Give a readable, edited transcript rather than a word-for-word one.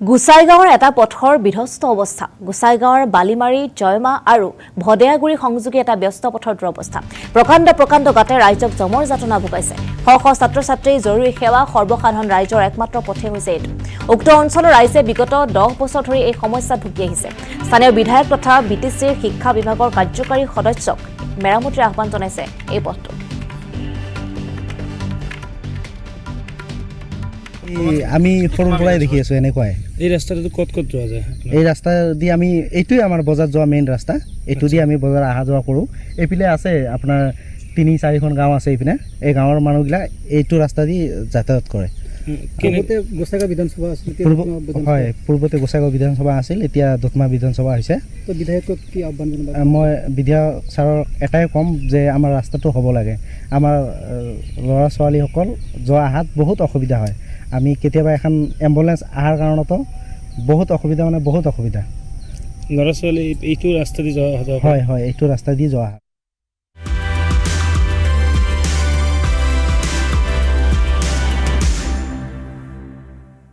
গোসাইগাঁৱৰ এটা পথৰ বিধ্বস্ত অৱস্থা। গোসাইগাঁৱৰ বালিমাৰী, জয়মা আৰু ভদেয়াগুৰি সংযোগী এটা ব্যস্ত পথৰ দুৰৱস্থা। প্ৰকাণ্ড গাতে ৰাইজক জমৰ যাতনা ভোগাইছে। শ শ ছাত্ৰ-ছাত্ৰী, জৰুৰী সেৱা, সৰ্বসাধাৰণ ৰাইজৰ একমাত্ৰ পথে হৈছে এইটো। উক্ত অঞ্চলৰ ৰাইজে বিগত 10 বছৰ ধৰি এই সমস্যাত ভুগি আহিছে। স্থানীয় বিধায়ক তথা BTCৰ শিক্ষা বিভাগৰ কাৰ্যকাৰী সদস্যক মেৰামতিৰ আহ্বান জনাইছে এই পথটো। আমি সৰুৰ পৰাই দেখি আছো এনেকুৱাই। এই ৰাস্তাটো ক'ত যোৱা যায়? এই ৰাস্তা দি আমি এইটোৱে আমাৰ বজাৰ যোৱা মেইন ৰাস্তা। এইটো দি আমি বজাৰ অহা যোৱা কৰোঁ। এইপিনে আছে আপোনাৰ 3-4খন গাঁও আছে এইপিনে। এই গাঁৱৰ মানুহবিলাক এইটো ৰাস্তা দি যাতায়াত কৰে। পূৰ্বতে গোসাইগাঁও বিধানসভা আছিল। হয়, পূৰ্বতে গোসাইগাঁও বিধানসভা আছিল, এতিয়া দতমা বিধানসভা হৈছে। তো বিধায়কক কি আহ্বান জনাব? মই বিধায়ক ছাৰক এটাই ক'ম যে আমাৰ ৰাস্তাটো হ'ব লাগে। আমাৰ ল'ৰা ছোৱালীসকল যোৱা অহাত বহুত অসুবিধা হয়। আমি কেতিয়াবা এখন এম্বুলেঞ্চ অহাৰ কাৰণতো বহুত অসুবিধা, মানে বহুত অসুবিধা। ল'ৰা ছোৱালী এইটো ৰাস্তা দি যোৱা হয়, এইটো ৰাস্তা দি যোৱা।